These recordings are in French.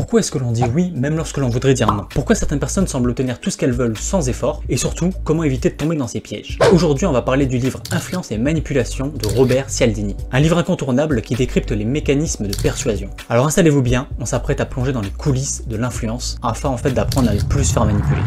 Pourquoi est-ce que l'on dit oui même lorsque l'on voudrait dire non? Pourquoi certaines personnes semblent obtenir tout ce qu'elles veulent sans effort? Et surtout, comment éviter de tomber dans ces pièges? Aujourd'hui, on va parler du livre Influence et manipulation de Robert Cialdini. Un livre incontournable qui décrypte les mécanismes de persuasion. Alors installez-vous bien, on s'apprête à plonger dans les coulisses de l'influence afin en fait d'apprendre à ne plus se faire manipuler.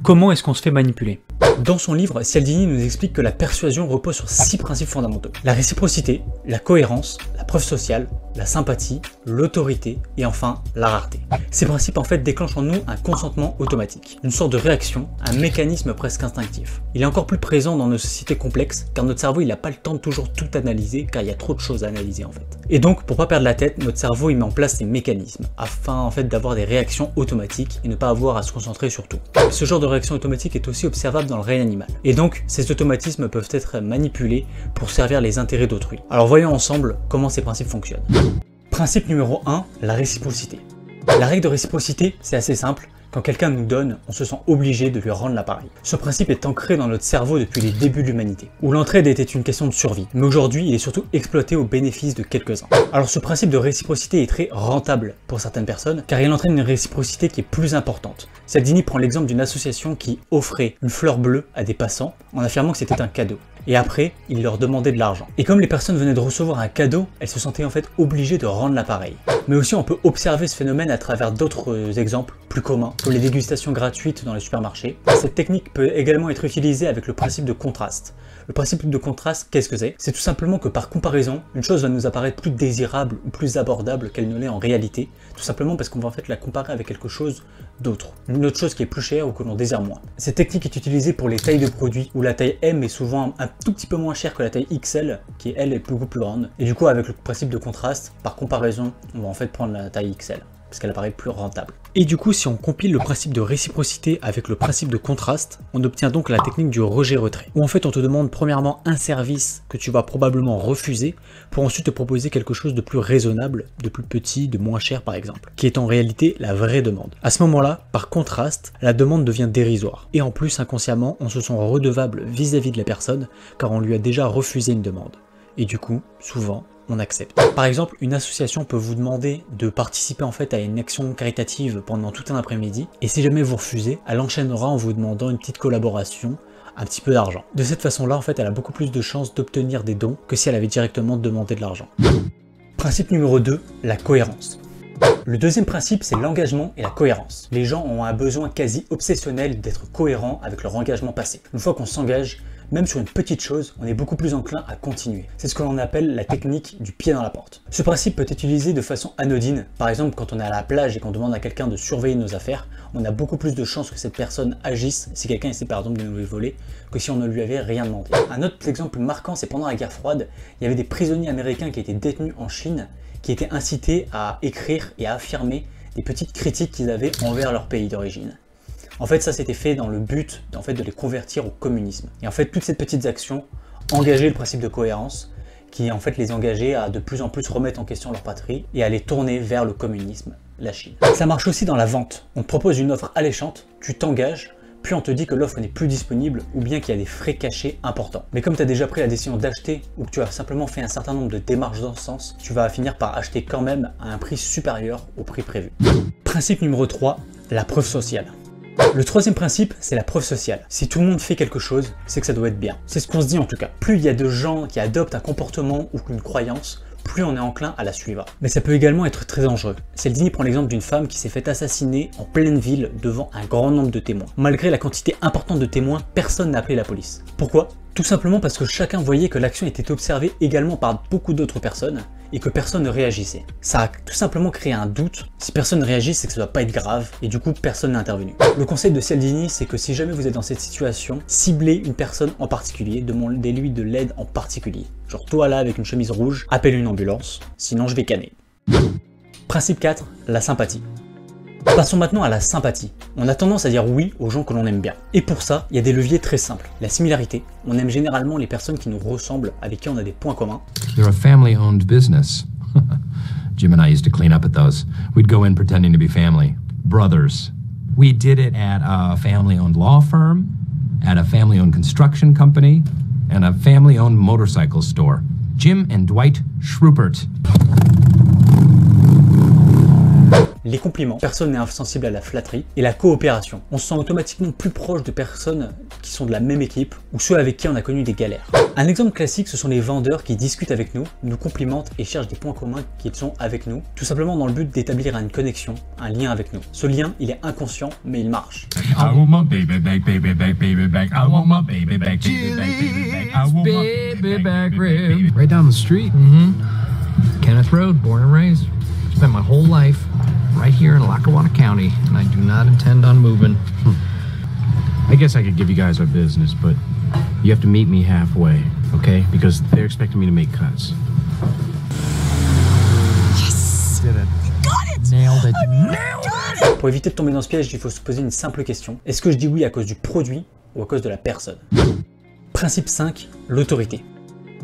Comment est-ce qu'on se fait manipuler? Dans son livre, Cialdini nous explique que la persuasion repose sur 6 principes fondamentaux. La réciprocité, la cohérence, la preuve sociale, la sympathie, l'autorité et enfin la rareté. Ces principes en fait déclenchent en nous un consentement automatique, une sorte de réaction, un mécanisme presque instinctif. Il est encore plus présent dans nos sociétés complexes car notre cerveau il n'a pas le temps de toujours tout analyser car il y a trop de choses à analyser en fait. Et donc pour pas perdre la tête, notre cerveau il met en place ces mécanismes afin en fait d'avoir des réactions automatiques et ne pas avoir à se concentrer sur tout. Ce genre de réaction automatique est aussi observable dans le réel animal. Et donc ces automatismes peuvent être manipulés pour servir les intérêts d'autrui. Alors voyons ensemble comment ces principes fonctionnent. Principe numéro 1, la réciprocité. La règle de réciprocité, c'est assez simple. Quand quelqu'un nous donne, on se sent obligé de lui rendre l'appareil. Ce principe est ancré dans notre cerveau depuis les débuts de l'humanité, où l'entraide était une question de survie. Mais aujourd'hui, il est surtout exploité au bénéfice de quelques-uns. Alors ce principe de réciprocité est très rentable pour certaines personnes, car il entraîne une réciprocité qui est plus importante. Cialdini prend l'exemple d'une association qui offrait une fleur bleue à des passants en affirmant que c'était un cadeau. Et après, il leur demandait de l'argent. Et comme les personnes venaient de recevoir un cadeau, elles se sentaient en fait obligées de rendre l'appareil. Mais aussi on peut observer ce phénomène à travers d'autres exemples plus communs, comme les dégustations gratuites dans les supermarchés. Cette technique peut également être utilisée avec le principe de contraste. Le principe de contraste, qu'est-ce que c'est? C'est tout simplement que par comparaison, une chose va nous apparaître plus désirable ou plus abordable qu'elle ne l'est en réalité, tout simplement parce qu'on va en fait la comparer avec quelque chose d'autre, une autre chose qui est plus chère ou que l'on désire moins. Cette technique est utilisée pour les tailles de produits, où la taille M est souvent un tout petit peu moins chère que la taille XL, qui elle est beaucoup plus grande. Et du coup avec le principe de contraste, par comparaison, on va en fait prendre la taille XL. Parce qu'elle apparaît plus rentable. Et du coup, si on compile le principe de réciprocité avec le principe de contraste, on obtient donc la technique du rejet-retrait. Où en fait on te demande premièrement un service que tu vas probablement refuser, pour ensuite te proposer quelque chose de plus raisonnable, de plus petit, de moins cher par exemple, qui est en réalité la vraie demande. À ce moment-là, par contraste, la demande devient dérisoire. Et en plus, inconsciemment, on se sent redevable vis-à-vis de la personne, car on lui a déjà refusé une demande. Et du coup, souvent, on accepte. Par exemple, une association peut vous demander de participer en fait à une action caritative pendant tout un après-midi, et si jamais vous refusez, elle enchaînera en vous demandant une petite collaboration, un petit peu d'argent. De cette façon-là, en fait, elle a beaucoup plus de chances d'obtenir des dons que si elle avait directement demandé de l'argent. Principe numéro 2, la cohérence. Le deuxième principe, c'est l'engagement et la cohérence. Les gens ont un besoin quasi obsessionnel d'être cohérents avec leur engagement passé. Une fois qu'on s'engage, même sur une petite chose, on est beaucoup plus enclin à continuer. C'est ce que l'on appelle la technique du pied dans la porte. Ce principe peut être utilisé de façon anodine. Par exemple, quand on est à la plage et qu'on demande à quelqu'un de surveiller nos affaires, on a beaucoup plus de chances que cette personne agisse si quelqu'un essaie par exemple de nous les voler, que si on ne lui avait rien demandé. Un autre exemple marquant, c'est pendant la guerre froide, il y avait des prisonniers américains qui étaient détenus en Chine, qui étaient incités à écrire et à affirmer des petites critiques qu'ils avaient envers leur pays d'origine. En fait, ça c'était fait dans le but de les convertir au communisme. Et en fait, toutes ces petites actions engageaient le principe de cohérence, qui en fait les engageait à de plus en plus remettre en question leur patrie et à les tourner vers le communisme, la Chine. Ça marche aussi dans la vente. On te propose une offre alléchante, tu t'engages, puis on te dit que l'offre n'est plus disponible ou bien qu'il y a des frais cachés importants. Mais comme tu as déjà pris la décision d'acheter ou que tu as simplement fait un certain nombre de démarches dans ce sens, tu vas finir par acheter quand même à un prix supérieur au prix prévu. Principe numéro 3, la preuve sociale. Le troisième principe, c'est la preuve sociale. Si tout le monde fait quelque chose, c'est que ça doit être bien. C'est ce qu'on se dit en tout cas. Plus il y a de gens qui adoptent un comportement ou une croyance, plus on est enclin à la suivre. Mais ça peut également être très dangereux. Cialdini prend l'exemple d'une femme qui s'est fait assassiner en pleine ville devant un grand nombre de témoins. Malgré la quantité importante de témoins, personne n'a appelé la police. Pourquoi? Tout simplement parce que chacun voyait que l'action était observée également par beaucoup d'autres personnes et que personne ne réagissait. Ça a tout simplement créé un doute. Si personne ne réagit, c'est que ça doit pas être grave et du coup personne n'est intervenu. Le conseil de Cialdini, c'est que si jamais vous êtes dans cette situation, ciblez une personne en particulier, demandez-lui de l'aide en particulier. Genre toi là avec une chemise rouge, appelle une ambulance, sinon je vais canner. Principe 4, la sympathie. Passons maintenant à la sympathie. On a tendance à dire oui aux gens que l'on aime bien. Et pour ça, il y a des leviers très simples. La similarité. On aime généralement les personnes qui nous ressemblent, avec qui on a des points communs. They're a family-owned business. Jim and I used to clean up at those. We'd go in pretending to be family. Brothers. We did it at a family-owned law firm, at a family-owned construction company, and a family-owned motorcycle store. Jim and Dwight Schrupert. les compliments, personne n'est insensible à la flatterie, et la coopération. On se sent automatiquement plus proche de personnes qui sont de la même équipe ou ceux avec qui on a connu des galères. Un exemple classique, ce sont les vendeurs qui discutent avec nous, nous complimentent et cherchent des points communs qu'ils ont avec nous, tout simplement dans le but d'établir une connexion, un lien avec nous. Ce lien, il est inconscient, mais il marche. I want my baby back, baby back, baby back. I want my baby back, baby back, baby back. I want my baby back rib. Right down the street. Kenneth Road, born and raised. Spent my whole life right here in Lackawanna County, and I do not intend on moving. I guess I could give you guys our business, but you have to meet me halfway, okay? Because they're expecting me to make cuts. Yes! Did it. Got it! Nailed it. Nailed it! Pour éviter de tomber dans ce piège, il faut se poser une simple question. Est-ce que je dis oui à cause du produit ou à cause de la personne? Principe 5, l'autorité.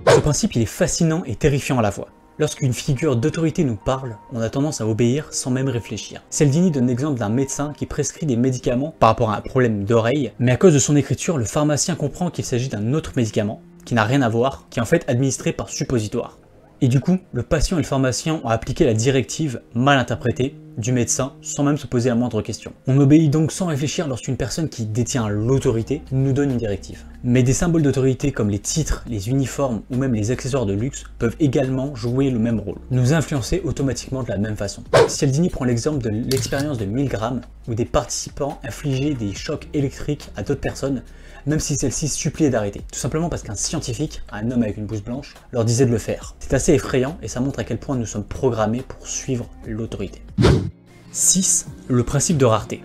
Ce principe, il est fascinant et terrifiant à la fois. Lorsqu'une figure d'autorité nous parle, on a tendance à obéir sans même réfléchir. Cialdini donne l'exemple d'un médecin qui prescrit des médicaments par rapport à un problème d'oreille, mais à cause de son écriture, le pharmacien comprend qu'il s'agit d'un autre médicament, qui n'a rien à voir, qui est en fait administré par suppositoire. Et du coup, le patient et le pharmacien ont appliqué la directive mal interprétée du médecin sans même se poser la moindre question. On obéit donc sans réfléchir lorsqu'une personne qui détient l'autorité nous donne une directive. Mais des symboles d'autorité comme les titres, les uniformes ou même les accessoires de luxe peuvent également jouer le même rôle, nous influencer automatiquement de la même façon. Cialdini prend l'exemple de l'expérience de Milgram où des participants infligeaient des chocs électriques à d'autres personnes même si celles-ci suppliaient d'arrêter. Tout simplement parce qu'un scientifique, un homme avec une blouse blanche, leur disait de le faire. C'est assez effrayant et ça montre à quel point nous sommes programmés pour suivre l'autorité. 6. Le principe de rareté.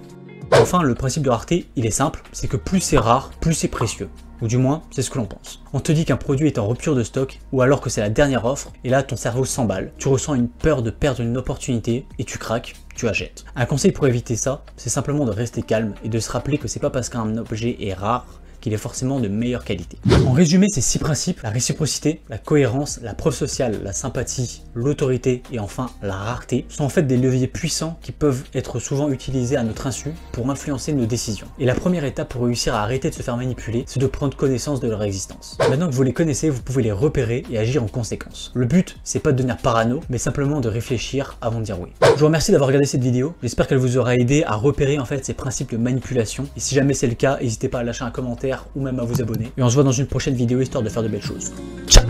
Enfin, le principe de rareté, il est simple, c'est que plus c'est rare, plus c'est précieux. Ou du moins, c'est ce que l'on pense. On te dit qu'un produit est en rupture de stock, ou alors que c'est la dernière offre, et là ton cerveau s'emballe. Tu ressens une peur de perdre une opportunité, et tu craques, tu achètes. Un conseil pour éviter ça, c'est simplement de rester calme, et de se rappeler que c'est pas parce qu'un objet est rare qu'il est forcément de meilleure qualité. En résumé, ces 6 principes, la réciprocité, la cohérence, la preuve sociale, la sympathie, l'autorité et enfin la rareté, sont en fait des leviers puissants qui peuvent être souvent utilisés à notre insu pour influencer nos décisions. Et la première étape pour réussir à arrêter de se faire manipuler, c'est de prendre connaissance de leur existence. Maintenant que vous les connaissez, vous pouvez les repérer et agir en conséquence. Le but, c'est pas de devenir parano, mais simplement de réfléchir avant de dire oui. Je vous remercie d'avoir regardé cette vidéo, j'espère qu'elle vous aura aidé à repérer en fait ces principes de manipulation. Et si jamais c'est le cas, n'hésitez pas à lâcher un commentaire ou même à vous abonner. Et on se voit dans une prochaine vidéo histoire de faire de belles choses. Ciao!